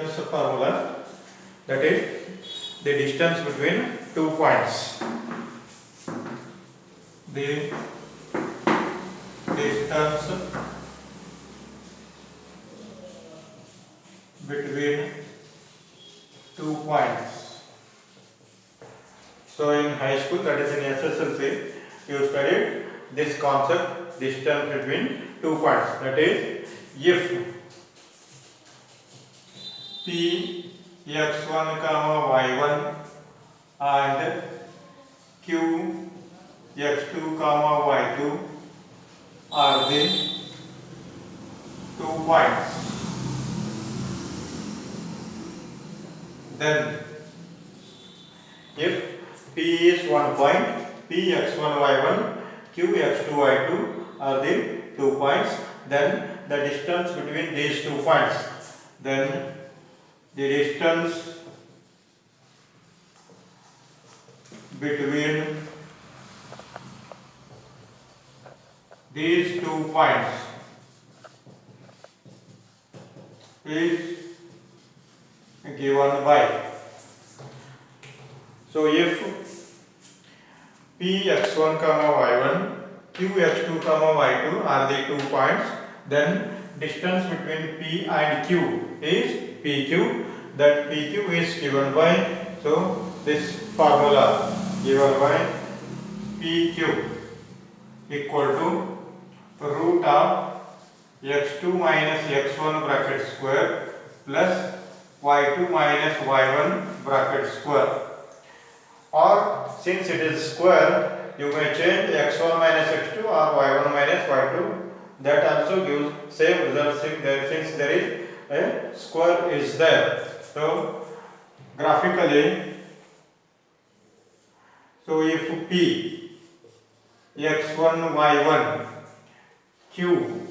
distance formula, that is the distance between 2 points. The distance between 2 points. So in high school, that is in SSLC, you studied this concept, distance between 2 points. That is, if P x1 comma y1 and Q x2 comma y2 are the 2 points, then if P is 1 point, P x1 y1, Q x2 y2 are the 2 points, then the distance between these 2 points, then the distance between these 2 points is given by, so if P x1 comma y1, Q x2 comma y2 are the 2 points, then distance between P and Q is PQ. That PQ is given by, so this formula given by PQ equal to root of x2 minus x1 bracket square plus y2 minus y1 bracket square. Or since it is square, you may change x1 minus x2 or y1 minus y2. That also gives same result since there is a square is there. So graphically, so if P x1 y1 Q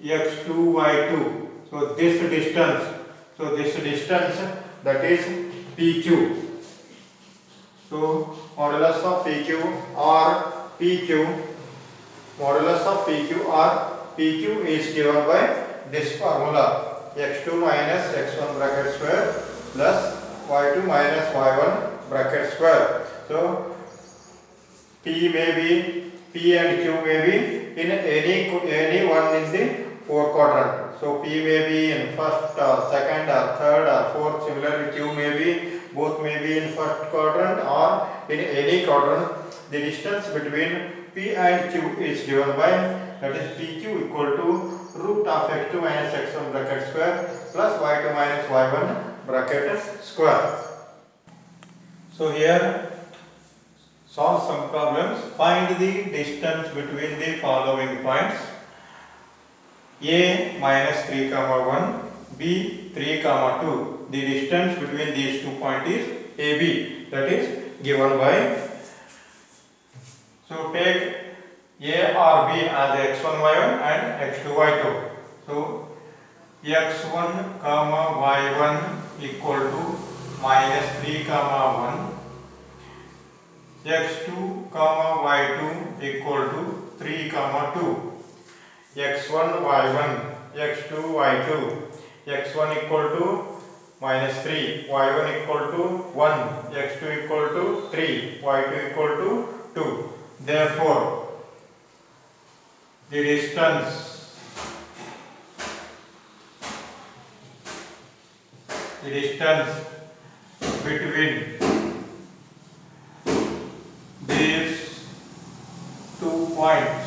x2 y2, so this distance that is PQ. So modulus of PQ or PQ, modulus of PQ or PQ is given by this formula, x2 minus x1 bracket square plus y2 minus y1 bracket square. So P and Q may be in any one in the 4 quadrant. So P may be in first or second or third or fourth. Similarly, Q may be, both may be in first quadrant or in any quadrant. The distance between P and Q is given by, that is PQ equal to root of x2 minus x1 bracket square plus y2 minus y1 bracket square. So here solve some problems. Find the distance between the following points: A minus 3 comma 1, B 3 comma 2. The distance between these 2 points is AB. That is given by, so take A or B as x1 y1 and x2 y2. So x1 comma y1 equal to minus 3 comma 1, x2 comma y2 equal to 3 comma 2, x1 y1, x2 y2, x1 equal to minus 3, y1 equal to 1, x2 equal to 3, y2 equal to 2. Therefore, the distance between these 2 points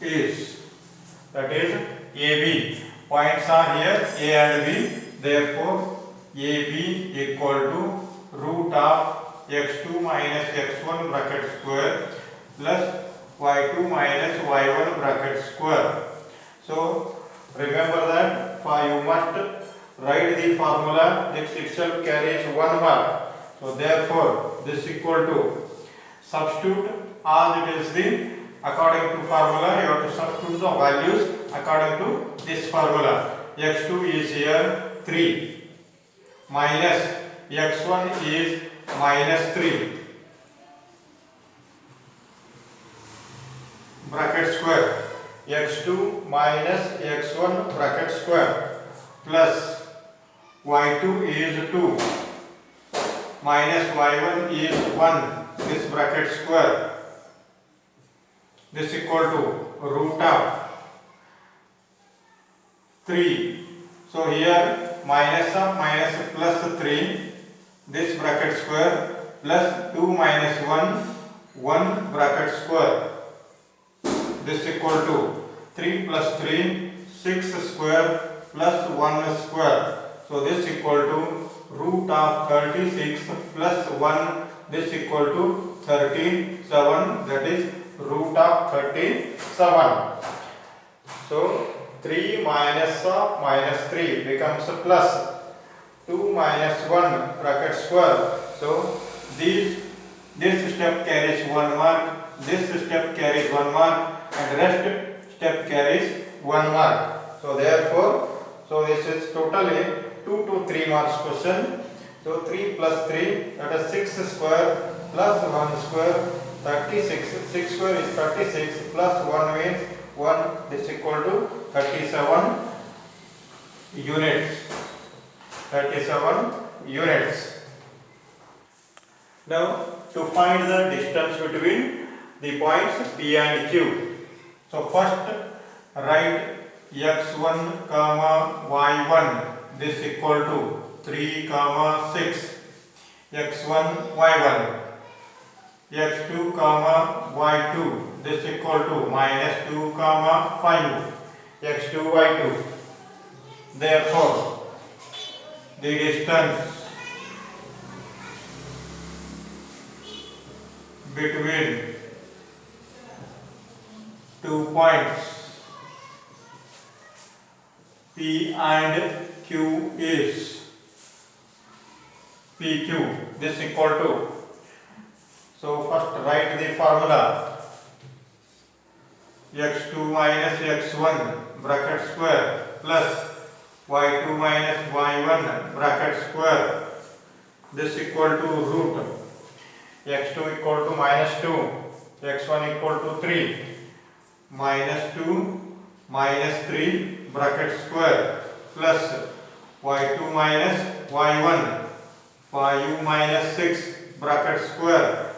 is, that is AB. Points are here A and B. Therefore, AB equal to root of x2 minus x1 bracket square plus y2 minus y1 bracket square. So remember that you must write the formula. This itself carries 1 mark. So therefore, this equal to, substitute as it is the, according to formula, you have to substitute the values according to this formula. x2 is here 3 minus x1 is minus 3 bracket square, x2 minus x1 bracket square, plus y2 is 2 minus y1 is 1, this bracket square, this equal to root of 3. So here minus of minus plus 3, this bracket square, plus 2 minus 1, 1 bracket square, this equal to 3 plus 3, 6 square plus 1 square. So this equal to root of 36 plus 1, this equal to 37, that is root of 37. So 3 minus of minus 3 becomes a plus 2 minus 1 bracket square. So this step carries 1 mark, this step carries 1 mark, and rest step carries 1 mark. So therefore, so this is totally 2 to 3 marks question. So 3 plus 3, that is 6 square plus 1 square, 36. 6 square is 36 plus 1 means 1, this equal to 37 units. 37 units. Now to find the distance between the points P and Q. So first write x1 comma y1, this equal to 3 comma 6, x1 y1, x2 comma y2, this equal to minus 2 comma 5, x2 y2. Therefore the distance between 2 points P and Q is PQ, this equal to, so first write the formula, x2 minus x1 bracket square plus y2 minus y1 bracket square, this equal to root x2 equal to minus 2, x1 equal to 3, minus 2 minus 3 bracket square plus y2 minus y1, 5 minus 6 bracket square.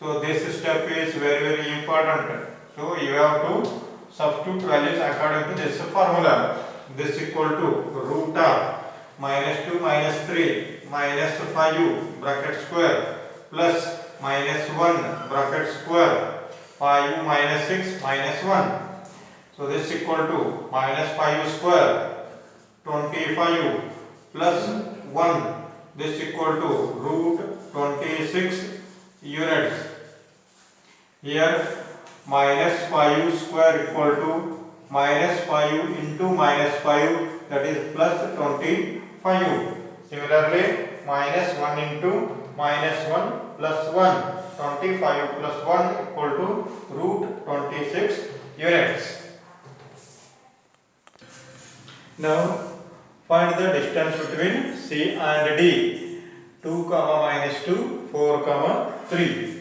So this step is very important. So you have to substitute values according to this formula. This equal to root of minus 2 minus 3 minus 5 bracket square plus minus 1 bracket square, 5 minus 6 minus 1. So this equal to minus 5 square, 25 plus 1, this equal to root 26 units. Here minus 5 square equal to minus 5 into minus 5, that is plus 25. Similarly minus 1 into minus 1 plus 1, 25 plus 1 equal to root 26 units. Now find the distance between C and D. 2 comma minus 2, 4 comma 3.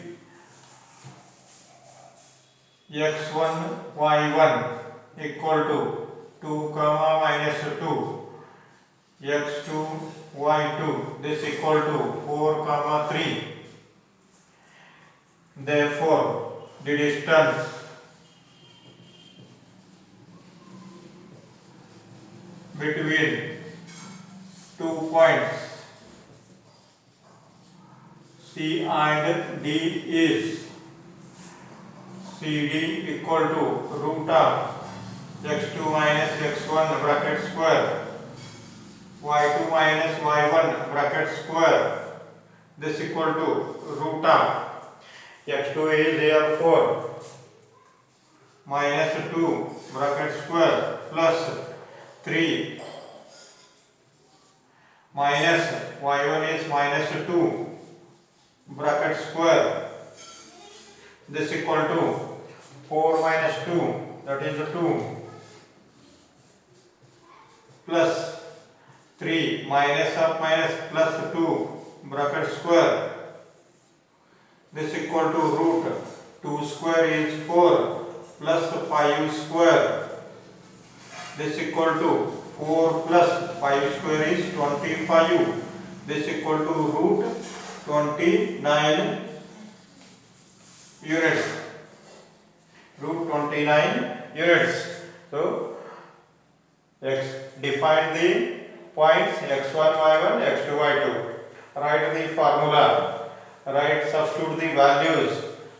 x1 y1 equal to 2 comma minus 2, x2 y2, this equal to 4 comma 3. Therefore the distance between 2 points C and D is CD equal to root of x2 minus x1 bracket square, y2 minus y1 bracket square, this equal to root of x2 is here 4 minus 2 bracket square plus 3 minus y1 is minus 2 bracket square, this equal to 4 minus 2, that is 2 plus 3 minus of minus plus 2 bracket square, this equal to root 2 square is 4 plus 5 square, this equal to 4 plus 5 square is 25. This equal to root 29 units. Root 29 units. So define the points x1, y1, x2, y2. Write the formula. Substitute the values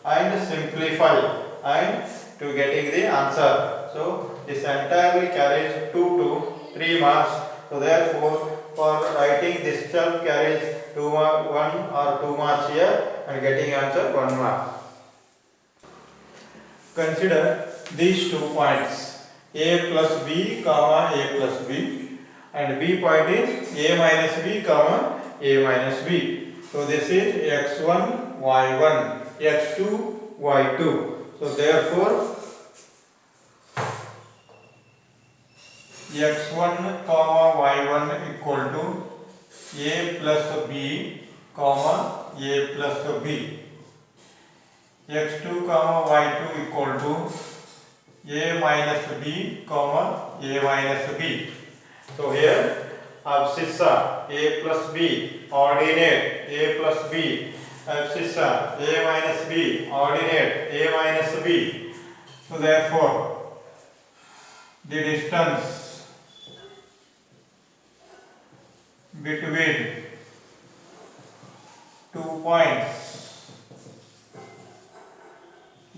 and simplify and to getting the answer. So this entirely carries 2 to 3 marks. So therefore, for writing this itself carries 1 or 2 marks here and getting answer 1 mark. Consider these 2 points a plus b comma a plus b, and b point is a minus b comma a minus b. So this is x1 y1, x2 y2. So therefore x1 comma y1 equal to a plus b comma a plus b. x2 comma y2 equal to a minus b comma a minus b. So here abscissa a plus b, ordinate a plus b, abscissa a minus b, ordinate a minus b. So therefore the distance between 2 points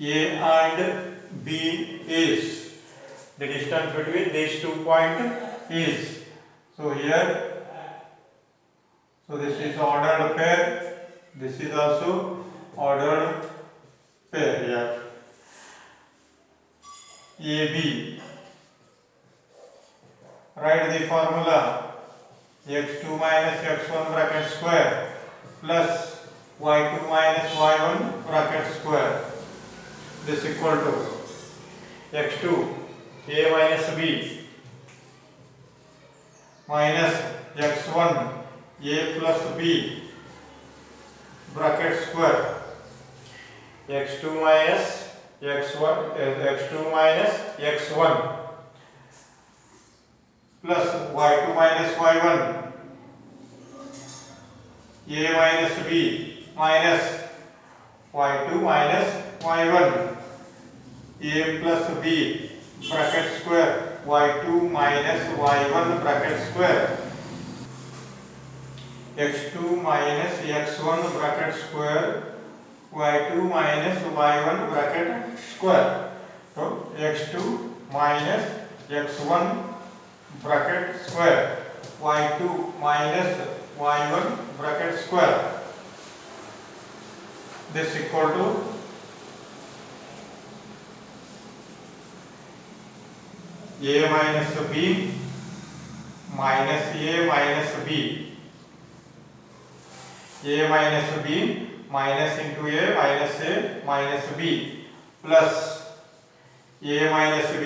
A and B is, the distance between these 2 points is, so here, so this is ordered pair, this is also ordered pair here. AB, write the formula x2 minus x1 bracket square plus y2 minus y1 bracket square. This equal to x2 a minus b minus x1 a plus b bracket square, x2 minus x1 plus y2 minus y1 a minus b minus y2 minus y1 a plus b bracket square y2 minus y1 bracket square, x2 minus x1 bracket square y2 minus y1 bracket square. So x2 minus x1 bracket square y2 minus y1 bracket square. This equal to a minus b minus a minus b, a minus b minus into a minus b plus a minus b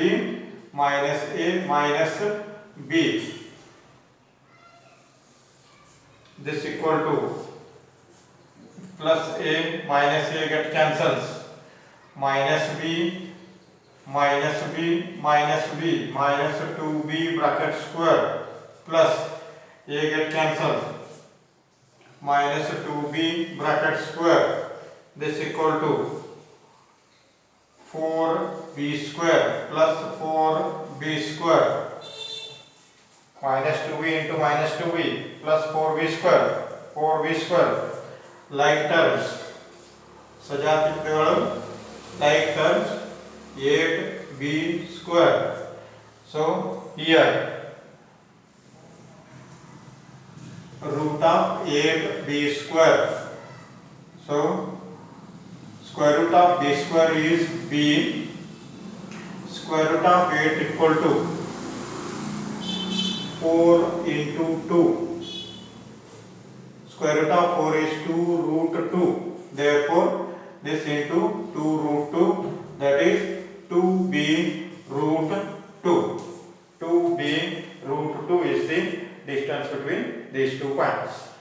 minus a minus b. This equal to plus a minus a get cancels, minus b minus b minus b minus 2b bracket square plus a get cancelled, minus 2b bracket square. This equal to 4b square plus 4b square, minus 2b into minus 2b plus 4b square. Like terms ಸಜಾತಿಗಳು like terms 8b square. So here root of 8b square. So square root of b square is b. Square root of 8 equal to 4 into 2. Square root of 4 is 2 root 2. Therefore this into 2 root 2, that is 2b root 2. 2b root 2 is the distance between these 2 points.